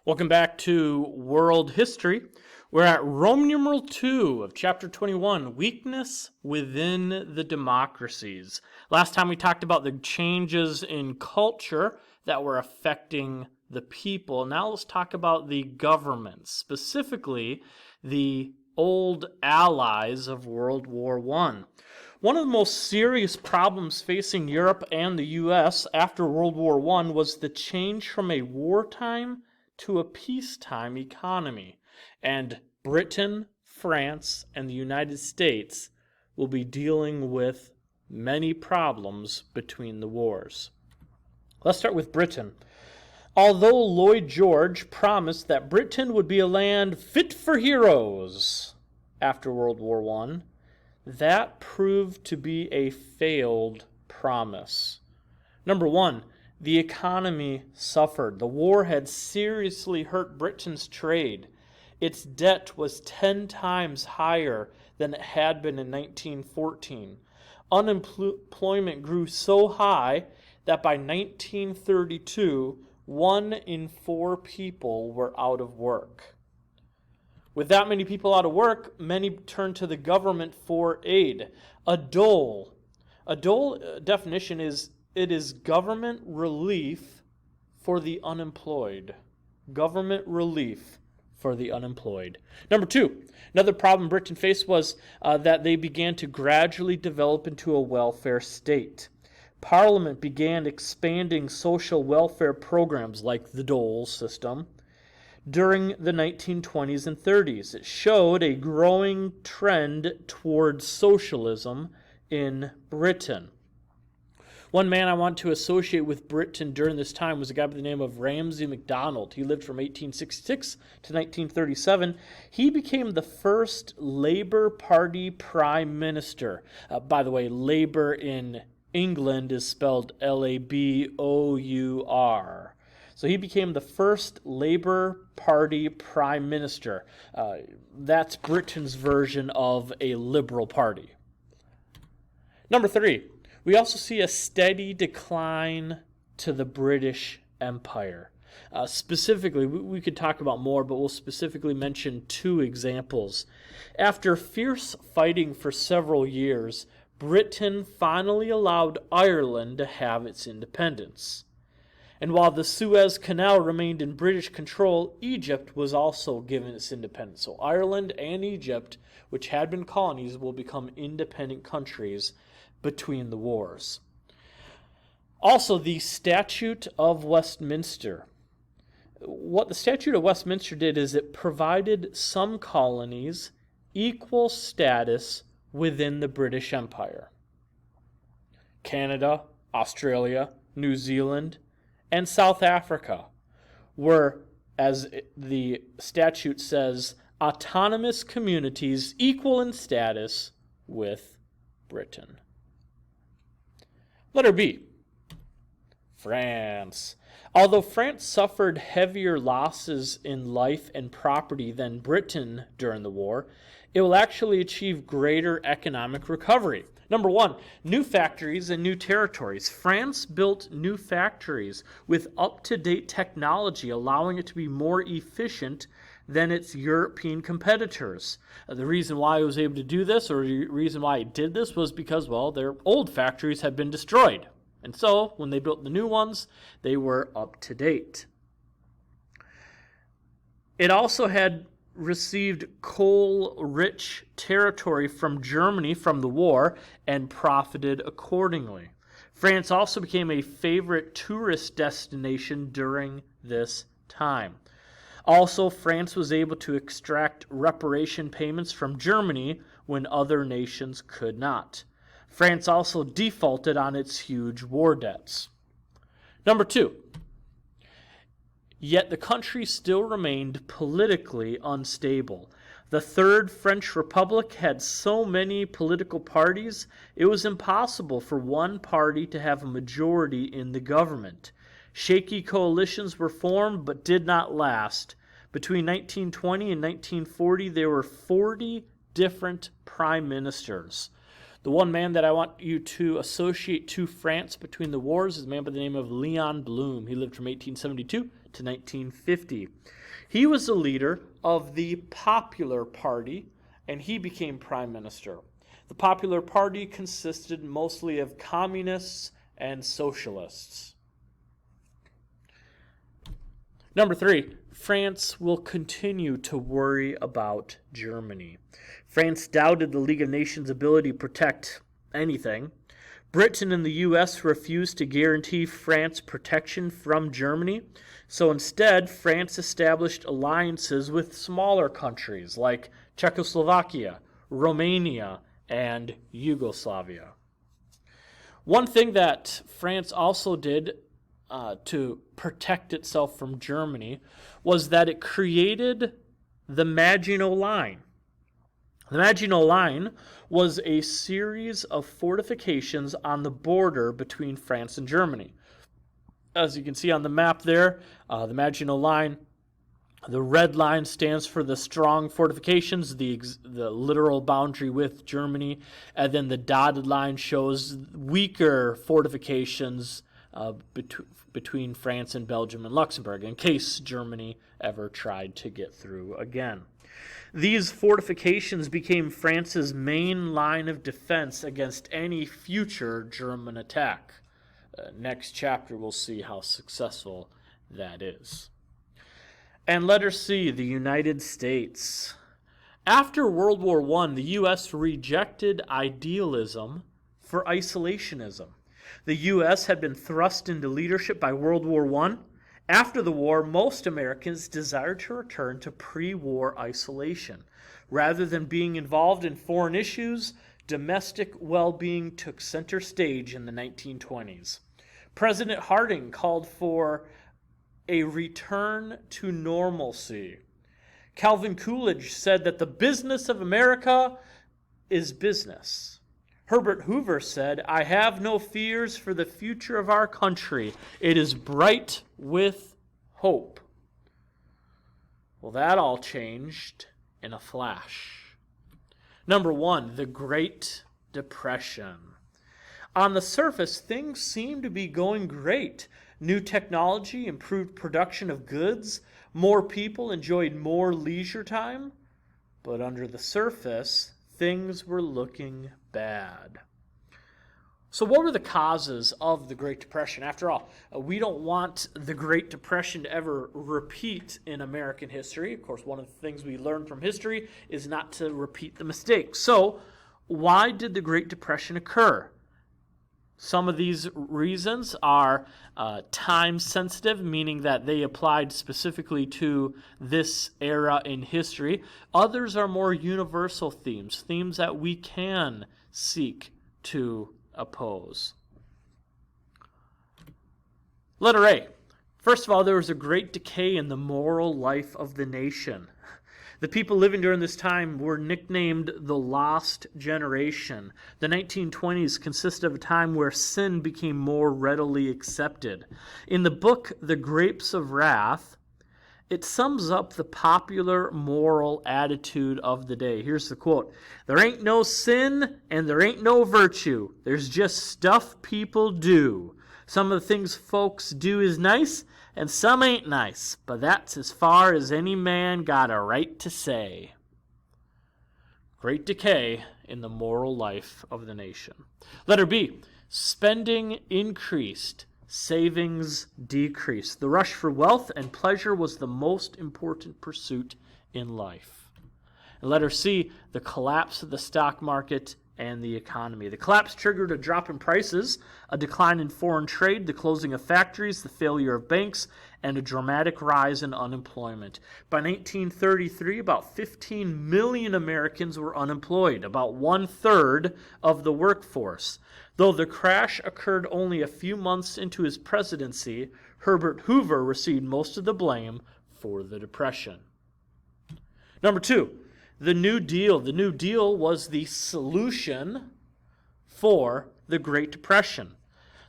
Welcome back to World History. We're at Roman numeral 2 of chapter 21, Weakness Within the Democracies. Last time we talked about the changes in culture that were affecting the people. Now let's talk about the governments, specifically the old allies of World War I. One of the most serious problems facing Europe and the U.S. after World War I was the change from a wartime to a peacetime economy, and Britain, France, and the United States will be dealing with many problems between the wars. Let's start with Britain. Although Lloyd George promised that Britain would be a land fit for heroes after World War I, that proved to be a failed promise. Number one, the economy suffered. The war had seriously hurt Britain's trade. Its debt was 10 times higher than it had been in 1914. Unemployment grew so high that by 1932, 1 in 4 people were out of work. With that many people out of work, many turned to the government for aid. A dole definition is it is government relief for the unemployed. Government relief for the unemployed. Number 2, another problem Britain faced was that they began to gradually develop into a welfare state. Parliament began expanding social welfare programs like the dole system during the 1920s and 30s. It showed a growing trend towards socialism in Britain. One man I want to associate with Britain during this time was a guy by the name of Ramsay MacDonald. He lived from 1866 to 1937. He became the first Labour Party Prime Minister. By the way, Labour in England is spelled L-A-B-O-U-R. So he became the first Labour Party Prime Minister. That's Britain's version of a Liberal Party. Number 3. We also see a steady decline to the British Empire. Specifically, we could talk about more, but we'll specifically mention 2 examples. After fierce fighting for several years, Britain finally allowed Ireland to have its independence. And while the Suez Canal remained in British control, Egypt was also given its independence. So Ireland and Egypt, which had been colonies, will become independent countries between the wars. Also, the Statute of Westminster. What the Statute of Westminster did is it provided some colonies equal status within the British Empire. Canada, Australia, New Zealand, and South Africa were, as the statute says, autonomous communities equal in status with Britain. Letter B, France. Although France suffered heavier losses in life and property than Britain during the war, it will actually achieve greater economic recovery. Number 1, new factories and new territories. France built new factories with up-to-date technology, allowing it to be more efficient than its European competitors. The reason why it was able to do this, or the reason why it did this, was because, well, their old factories had been destroyed. And so, when they built the new ones, they were up to date. It also had received coal-rich territory from Germany from the war and profited accordingly. France also became a favorite tourist destination during this time. Also, France was able to extract reparation payments from Germany when other nations could not. France also defaulted on its huge war debts. Number 2. Yet the country still remained politically unstable. The Third French Republic had so many political parties, it was impossible for one party to have a majority in the government. Shaky coalitions were formed but did not last. Between 1920 and 1940, there were 40 different prime ministers. The one man that I want you to associate to France between the wars is a man by the name of Leon Blum. He lived from 1872 to to 1950. He was the leader of the Popular Party, and he became prime minister. The Popular Party consisted mostly of communists and socialists. Number 3, France will continue to worry about Germany. France doubted the League of Nations' ability to protect anything. Britain and the U.S. refused to guarantee France protection from Germany, so instead France established alliances with smaller countries like Czechoslovakia, Romania, and Yugoslavia. One thing that France also did to protect itself from Germany was that it created the Maginot Line. The Maginot Line was a series of fortifications on the border between France and Germany. As you can see on the map there, the Maginot Line, the red line stands for the strong fortifications, the literal boundary with Germany, and then the dotted line shows weaker fortifications between France and Belgium and Luxembourg, in case Germany ever tried to get through again. These fortifications became France's main line of defense against any future German attack. Next chapter we'll see how successful that is. And letter C, the United States. After World War I, the U.S. rejected idealism for isolationism. The U.S. had been thrust into leadership by World War I. After the war, most Americans desired to return to pre-war isolation. Rather than being involved in foreign issues, domestic well-being took center stage in the 1920s. President Harding called for a return to normalcy. Calvin Coolidge said that the business of America is business. Herbert Hoover said, "I have no fears for the future of our country. It is bright with hope." Well, that all changed in a flash. Number 1, the Great Depression. On the surface, things seemed to be going great. New technology improved production of goods. More people enjoyed more leisure time. But under the surface, things were looking bad. So what were the causes of the Great Depression? After all, we don't want the Great Depression to ever repeat in American history. Of course, one of the things we learn from history is not to repeat the mistakes. So why did the Great Depression occur? Some of these reasons are time sensitive, meaning that they applied specifically to this era in history. Others are more universal themes that we can seek to oppose. Letter A. First of all, there was a great decay in the moral life of the nation. The people living during this time were nicknamed the Lost Generation. The 1920s consisted of a time where sin became more readily accepted. In the book, The Grapes of Wrath, it sums up the popular moral attitude of the day. Here's the quote: "There ain't no sin and there ain't no virtue. There's just stuff people do. Some of the things folks do is nice, and some ain't nice, but that's as far as any man got a right to say." Great decay in the moral life of the nation. Letter B. Spending increased, savings decreased. The rush for wealth and pleasure was the most important pursuit in life. And letter C. The collapse of the stock market and the economy. The collapse triggered a drop in prices, a decline in foreign trade, the closing of factories, the failure of banks, and a dramatic rise in unemployment. By 1933, about 15 million Americans were unemployed, about 1/3 of the workforce. Though the crash occurred only a few months into his presidency, Herbert Hoover received most of the blame for the Depression. Number 2. The New Deal. The New Deal was the solution for the Great Depression.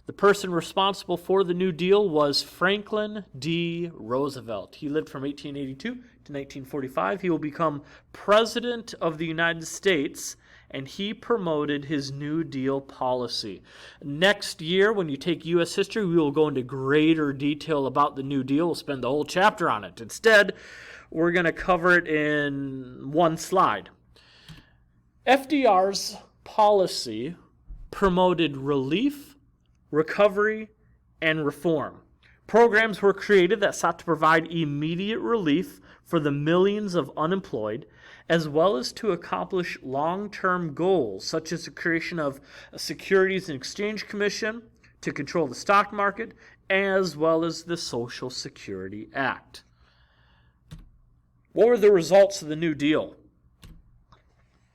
The person responsible for the New Deal was Franklin D. Roosevelt. He lived from 1882 to 1945. He will become President of the United States and he promoted his New Deal policy. Next year, when you take U.S. history, we will go into greater detail about the New Deal. We'll spend the whole chapter on it. Instead, we're going to cover it in one slide. FDR's policy promoted relief, recovery, and reform. Programs were created that sought to provide immediate relief for the millions of unemployed, as well as to accomplish long-term goals, such as the creation of a Securities and Exchange Commission to control the stock market, as well as the Social Security Act. What were the results of the New Deal?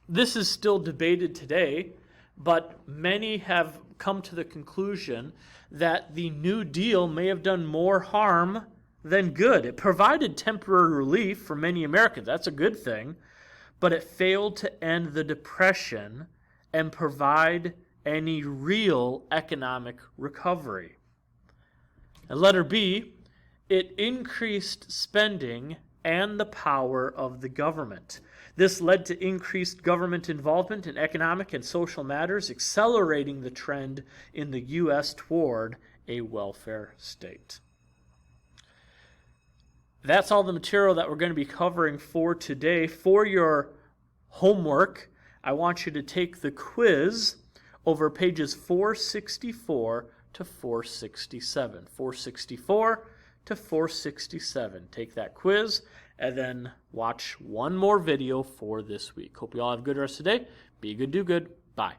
This is still debated today, but many have come to the conclusion that the New Deal may have done more harm than good. It provided temporary relief for many Americans. That's a good thing. But it failed to end the Depression and provide any real economic recovery. And letter B, it increased spending and the power of the government. This led to increased government involvement in economic and social matters, accelerating the trend in the U.S. toward a welfare state. That's all the material that we're going to be covering for today. For your homework, I want you to take the quiz over pages 464 to 467. 464 to 467. Take that quiz and then watch one more video for this week. Hope you all have a good rest of the day. Be good, do good. Bye.